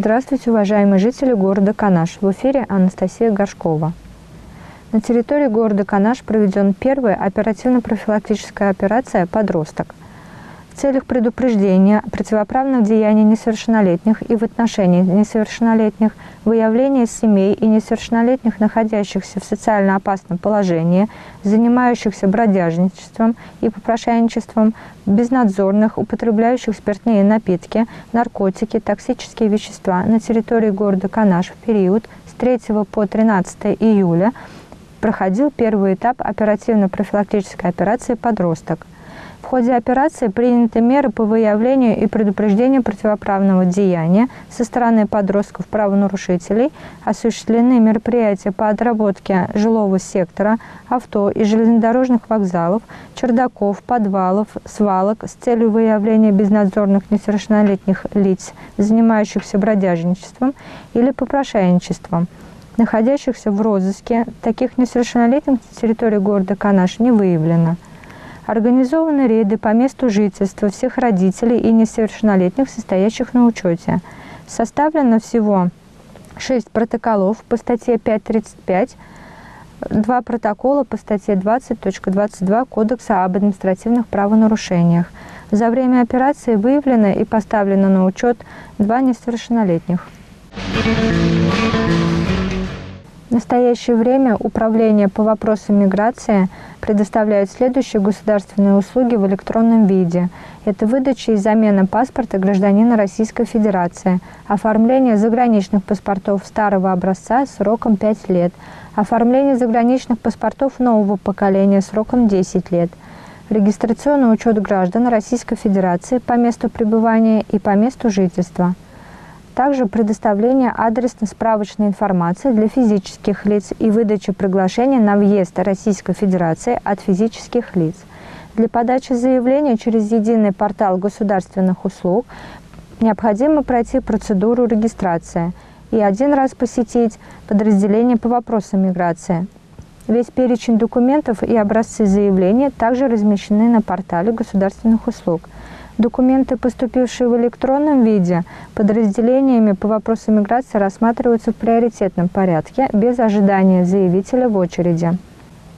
Здравствуйте, уважаемые жители города Канаш. В эфире Анастасия Горшкова. На территории города Канаш проведена первая оперативно-профилактическая операция «Подросток». В целях предупреждения противоправных деяний несовершеннолетних и в отношении несовершеннолетних, выявления семей и несовершеннолетних, находящихся в социально опасном положении, занимающихся бродяжничеством и попрошайничеством, безнадзорных, употребляющих спиртные напитки, наркотики, токсические вещества на территории города Канаш в период с 3 по 13 июля проходил первый этап оперативно-профилактической операции «Подросток». В ходе операции приняты меры по выявлению и предупреждению противоправного деяния со стороны подростков-правонарушителей, осуществлены мероприятия по отработке жилого сектора, авто и железнодорожных вокзалов, чердаков, подвалов, свалок с целью выявления безнадзорных несовершеннолетних лиц, занимающихся бродяжничеством или попрошайничеством, находящихся в розыске. Таких несовершеннолетних на территории города Канаш не выявлено. Организованы рейды по месту жительства всех родителей и несовершеннолетних, состоящих на учете. Составлено всего 6 протоколов по статье 5.35, 2 протокола по статье 20.22 Кодекса об административных правонарушениях. За время операции выявлено и поставлено на учет 2 несовершеннолетних. В настоящее время Управление по вопросам миграции предоставляет следующие государственные услуги в электронном виде. Это выдача и замена паспорта гражданина Российской Федерации, оформление заграничных паспортов старого образца сроком 5 лет, оформление заграничных паспортов нового поколения сроком 10 лет, регистрационный учет граждан Российской Федерации по месту пребывания и по месту жительства. Также предоставление адресно-справочной информации для физических лиц и выдача приглашений на въезд Российской Федерации от физических лиц. Для подачи заявления через единый портал государственных услуг необходимо пройти процедуру регистрации и 1 раз посетить подразделение по вопросам миграции. Весь перечень документов и образцы заявления также размещены на портале государственных услуг. Документы, поступившие в электронном виде, подразделениями по вопросам миграции рассматриваются в приоритетном порядке, без ожидания заявителя в очереди.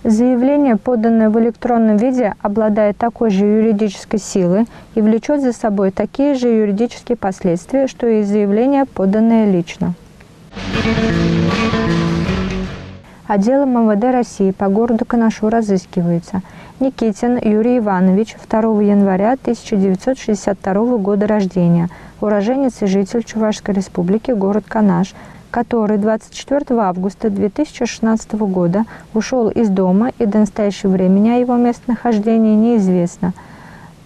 Заявление, поданное в электронном виде, обладает такой же юридической силой и влечет за собой такие же юридические последствия, что и заявление, поданное лично. Отделом МВД России по городу Канашу разыскивается Никитин Юрий Иванович, 2 января 1962 года рождения, уроженец и житель Чувашской республики, город Канаш, который 24 августа 2016 года ушел из дома и до настоящего времени о его местонахождении неизвестно.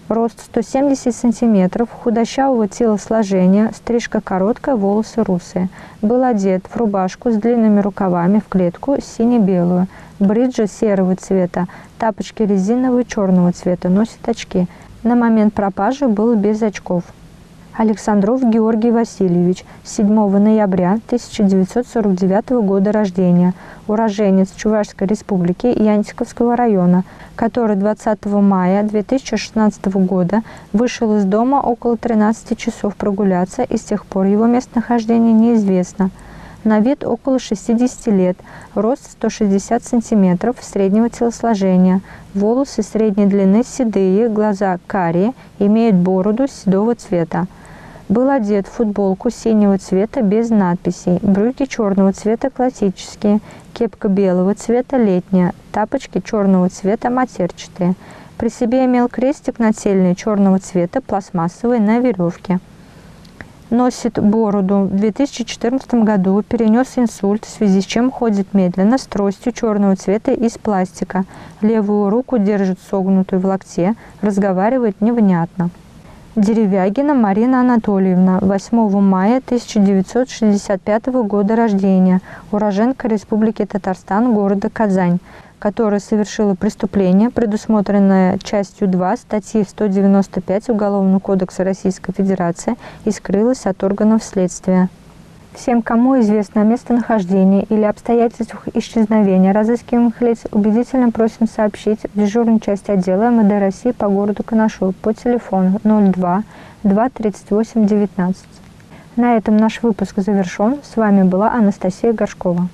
Рост 170 см, худощавого телосложения, стрижка короткая, волосы русые. Был одет в рубашку с длинными рукавами в клетку сине-белую, бриджи серого цвета, тапочки резиновые черного цвета, носит очки. На момент пропажи был без очков. Александров Георгий Васильевич, 7 ноября 1949 года рождения, уроженец Чувашской республики Янтиковского района, который 20 мая 2016 года вышел из дома около 13 часов прогуляться, и с тех пор его местонахождение неизвестно. На вид около 60 лет, рост 160 см, среднего телосложения, волосы средней длины седые, глаза карие, имеет бороду седого цвета. Был одет в футболку синего цвета без надписей, брюки черного цвета классические, кепка белого цвета летняя, тапочки черного цвета матерчатые. При себе имел крестик нательный черного цвета, пластмассовый, на веревке. Носит бороду. В 2014 году перенес инсульт, в связи с чем ходит медленно, с тростью черного цвета из пластика. Левую руку держит согнутую в локте, разговаривает невнятно. Деревягина Марина Анатольевна, 8 мая 1965 года рождения, уроженка Республики Татарстан, города Казань, которая совершила преступление, предусмотренное частью 2 статьи 195 Уголовного кодекса Российской Федерации, и скрылась от органов следствия. Всем, кому известно о местонахождении или обстоятельствах исчезновения разыскиваемых лиц, убедительно просим сообщить в дежурную часть отдела МВД России по городу Канашу по телефону 02 238 19. На этом наш выпуск завершен. С вами была Анастасия Горшкова.